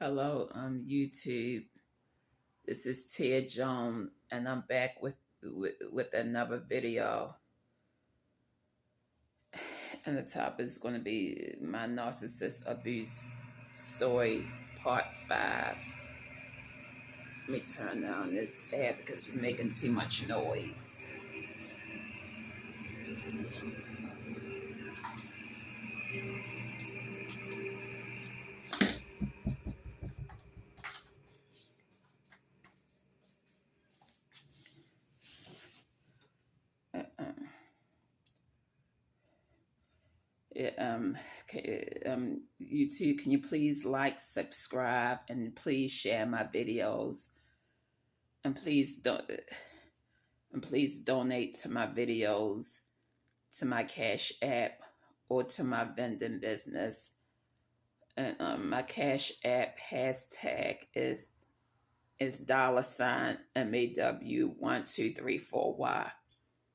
Hello, YouTube. This is Tia Jones, and I'm back with another video. And the topic is going to be my narcissist abuse story, part 5. Let me turn down this app because it's making too much noise. Uh, um, yeah, YouTube, can you please like, subscribe, and please share my videos, and please donate to my videos, to my Cash App, or to my vending business. And my Cash App hashtag is $MAW1234Y.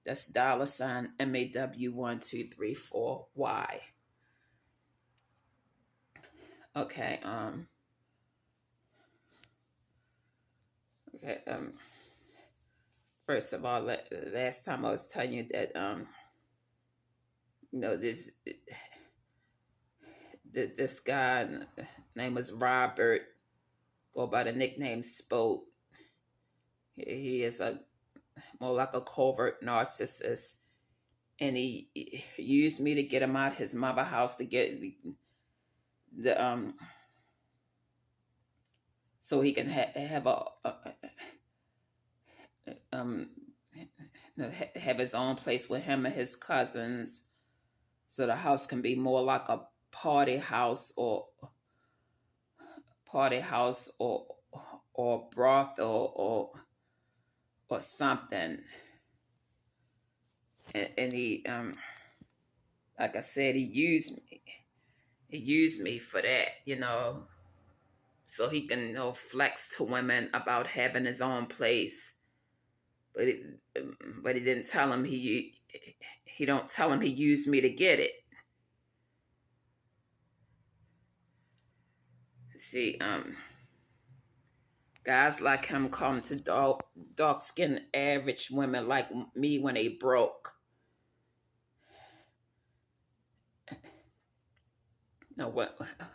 That's $MAW1234Y. Okay. Okay. First of all, last time I was telling you that this guy name was Robert, go by the nickname Spoke. He is more like a covert narcissist, and he used me to get him out his mother house to get the so he can have um have his own place with him and his cousins, so the house can be more like a party house or brothel or something. And he like I said, he used me for that, so he can flex to women about having his own place. But he didn't tell him he don't tell him he used me to get it. See, guys like him come to dark skinned average women like me when they broke.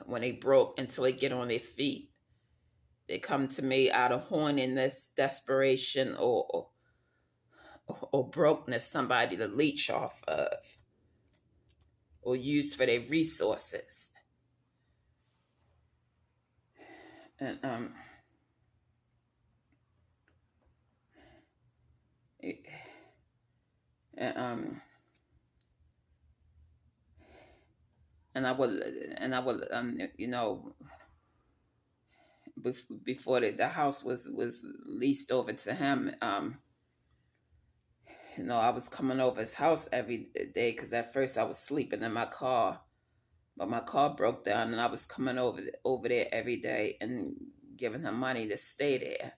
When they broke until they get on their feet. They come to me out of horniness, desperation, or brokenness, somebody to leech off of or use for their resources. And and I would before the house was leased over to him, I was coming over his house every day, because at first I was sleeping in my car, but my car broke down, and I was coming over there every day and giving him money to stay there.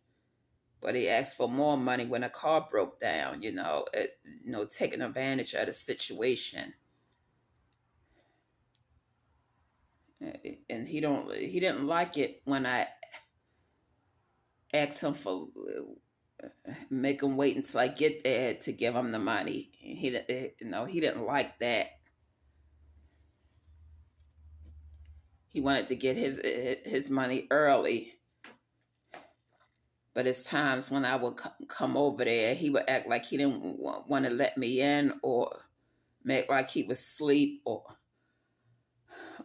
But he asked for more money when the car broke down, taking advantage of the situation. And he didn't like it when I asked him for make him wait until I get there to give him the money. He didn't like that. He wanted to get his money early. But it's times when I would come over there, he would act like he didn't want to let me in, or make like he was asleep,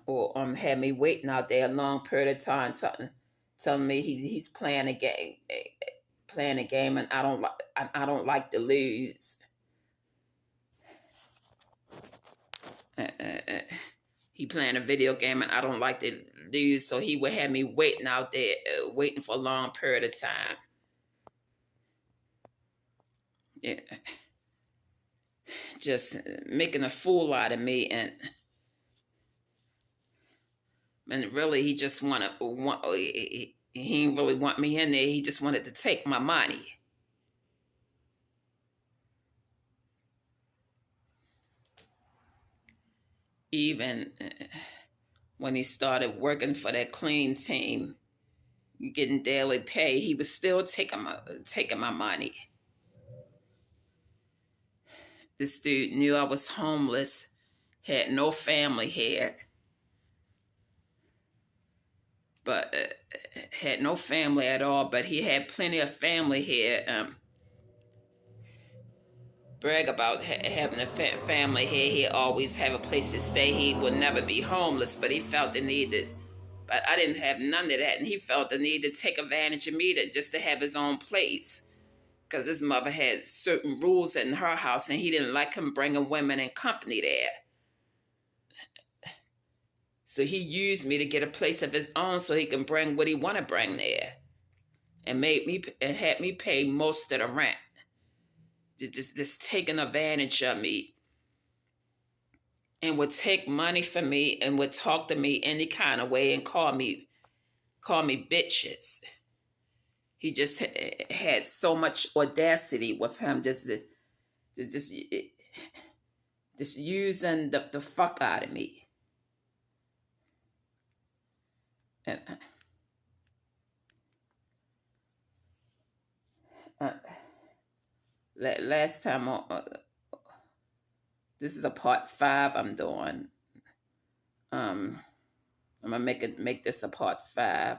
or had me waiting out there a long period of time, telling me he's playing a game, and I don't like to lose. He playing a video game, and I don't like to lose, so he would have me waiting out there, waiting for a long period of time. Yeah. Just making a fool out of me, and really he just he didn't really want me in there. He just wanted to take my money. Even when he started working for that clean team, getting daily pay, he was still taking my money. This dude knew I was homeless, had no family here, but had no family at all. But he had plenty of family here. Brag about having a family here. He always have a place to stay. He would never be homeless, but he felt the need to. But I didn't have none of that, and he felt the need to take advantage of me just to have his own place. Because his mother had certain rules in her house, and he didn't like him bringing women and company there. So he used me to get a place of his own so he can bring what he want to bring there, and had me pay most of the rent. Just taking advantage of me, and would take money from me and would talk to me any kind of way and call me bitches. He just had so much audacity with him, just using the fuck out of me. And last time, this is a part 5 I'm doing. I'm gonna make this a part 5.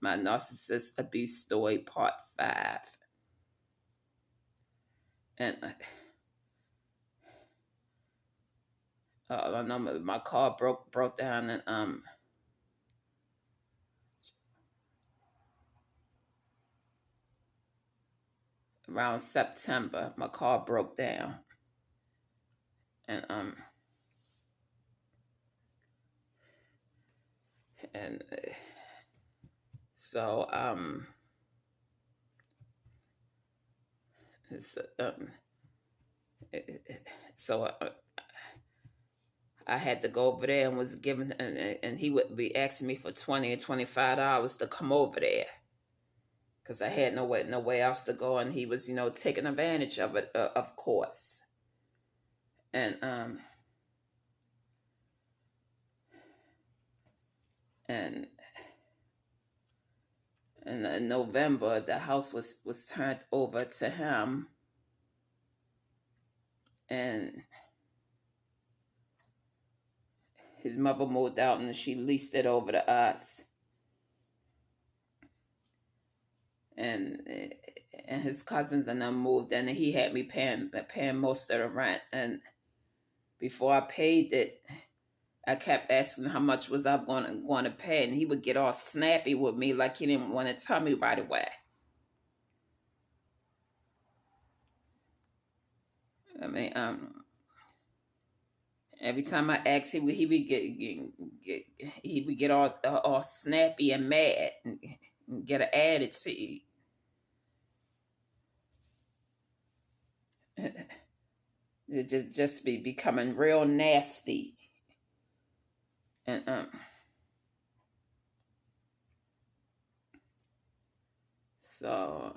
My narcissist abuse story, part 5. And I know my car broke down, and around September, my car broke down, and and so it's, so I had to go over there and was given, and he would be asking me for $20 and $25 to come over there, because I had no way else to go, and he was taking advantage of it, of course. And and in November, the house was turned over to him, and his mother moved out, and she leased it over to us. And his cousins and them moved in, and he had me paying most of the rent. And before I paid it, I kept asking how much was I going to pay, and he would get all snappy with me, like he didn't want to tell me right away. I mean, every time I asked him, he would get all snappy and mad, and get an attitude. It just be becoming real nasty. And so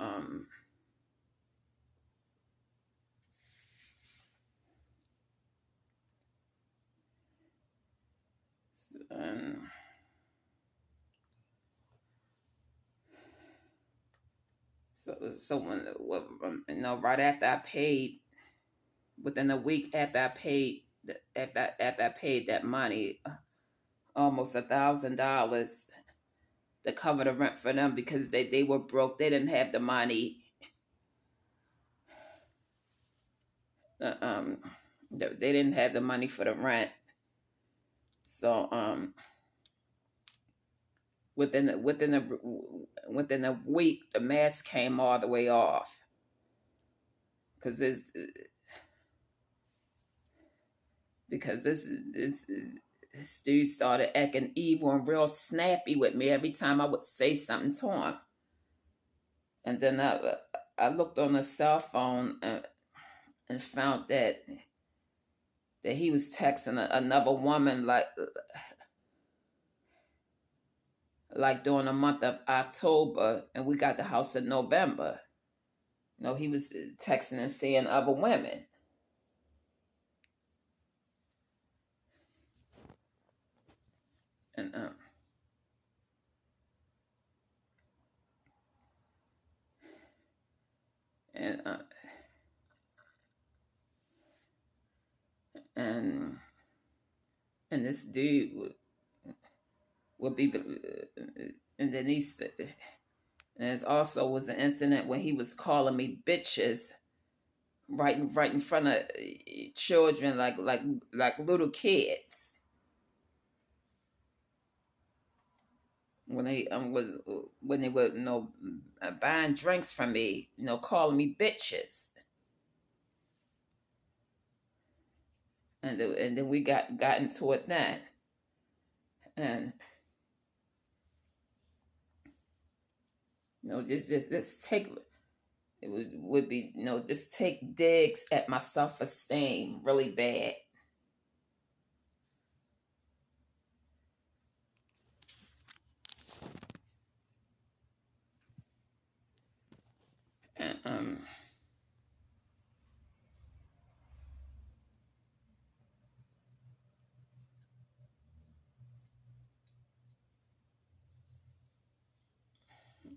so when right after I paid, within a week after I paid that money, almost $1,000 to cover the rent for them, because they were broke. They didn't have the money. They didn't have the money for the rent. So within a week, the mask came all the way off, because this dude started acting evil and real snappy with me every time I would say something to him. And then I looked on the cell phone and found that he was texting another woman, like during the month of October, and we got the house in November. He was texting and seeing other women. And and and and this dude would be, and then and there's also was an incident when he was calling me bitches right in front of children, like little kids, when they were, buying drinks from me, calling me bitches. And then we got into it then. And just take, it would be, just take digs at my self-esteem really bad. And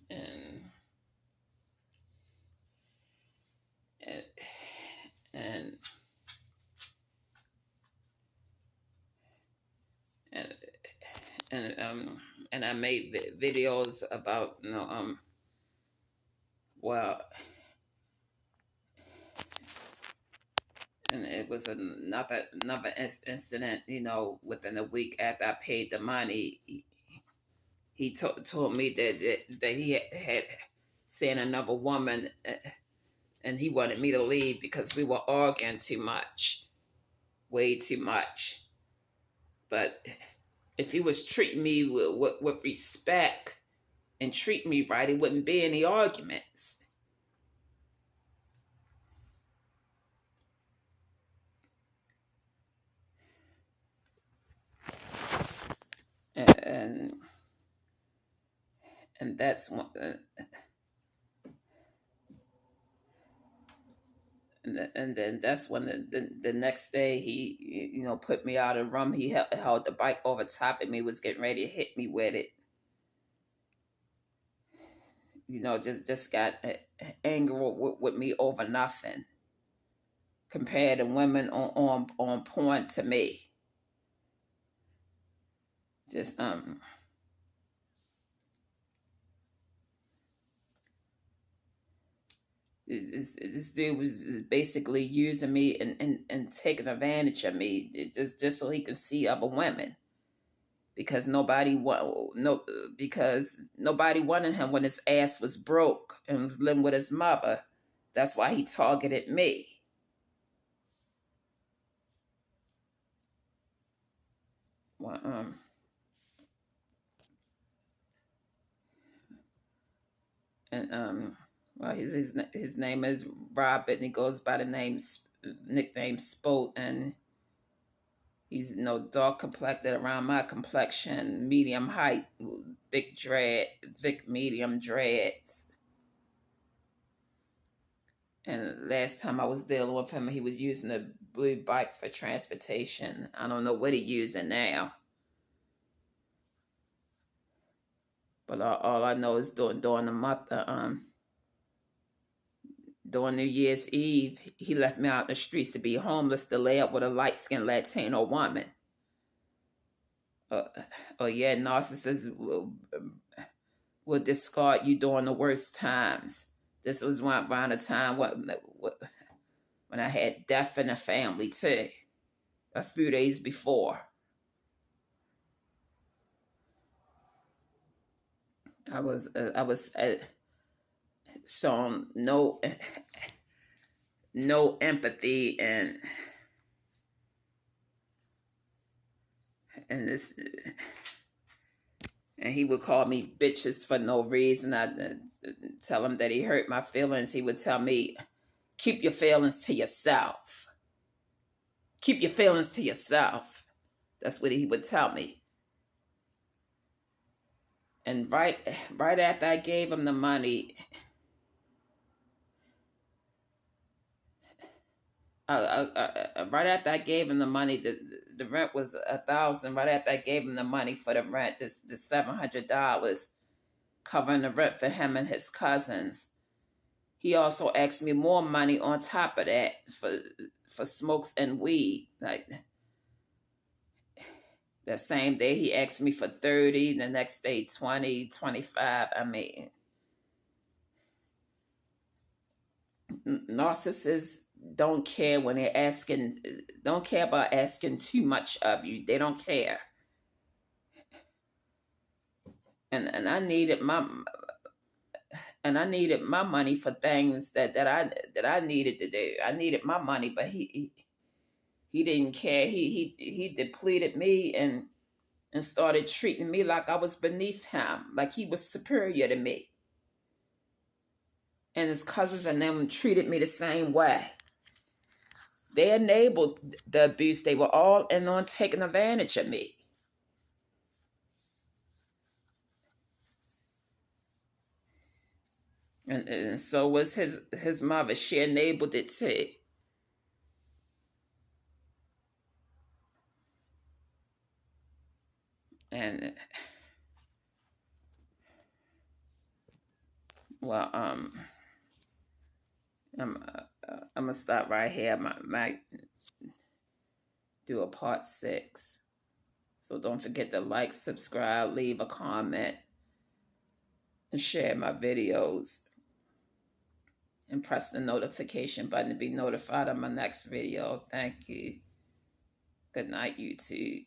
and and and and, and I made videos about, well, and it was another incident, within a week after I paid the money. He told me that he had seen another woman, and he wanted me to leave because we were arguing too much, way too much. But if he was treating me with respect and treat me right, it wouldn't be any arguments. And that's one. And then that's when the next day he, put me out of the room. He held the bike over top of me, was getting ready to hit me with it. Just got angry with me over nothing. Compared to women on porn to me. Just this dude was basically using me and taking advantage of me, just so he can see other women, because nobody wanted him when his ass was broke and was living with his mother. That's why he targeted me. Well, and well, his name is Robert, and he goes by the nickname Spoat, and he's dark complected, around my complexion, medium height, thick medium dreads. And last time I was dealing with him, he was using a blue bike for transportation. I don't know what he's using now. But all I know is during the month, during New Year's Eve, he left me out in the streets to be homeless, to lay up with a light-skinned Latino woman. Yeah, narcissists will discard you during the worst times. This was around the time when I had death in the family too, a few days before. I was shown no empathy, and this, and he would call me bitches for no reason. I tell him that he hurt my feelings. He would tell me, keep your feelings to yourself. Keep your feelings to yourself. That's what he would tell me. And right after I gave him the money, right after I gave him the money, the rent was $1,000. Right after I gave him the money for the rent, the $700 covering the rent for him and his cousins, He also asked me more money on top of that for smokes and weed. Like that same day he asked me for 30, the next day 20, 25. I mean, narcissists don't care when they're asking, don't care about asking too much of you. They don't care. And I needed my money for things that I needed to do. I needed my money, but he didn't care. He depleted me and started treating me like I was beneath him, like he was superior to me. And his cousins and them treated me the same way. They enabled the abuse. They were all in on taking advantage of me. And so was his mother. She enabled it too. And well, I'm gonna stop right here. I might do a part 6. So don't forget to like, subscribe, leave a comment, and share my videos. And press the notification button to be notified of my next video. Thank you. Good night, YouTube.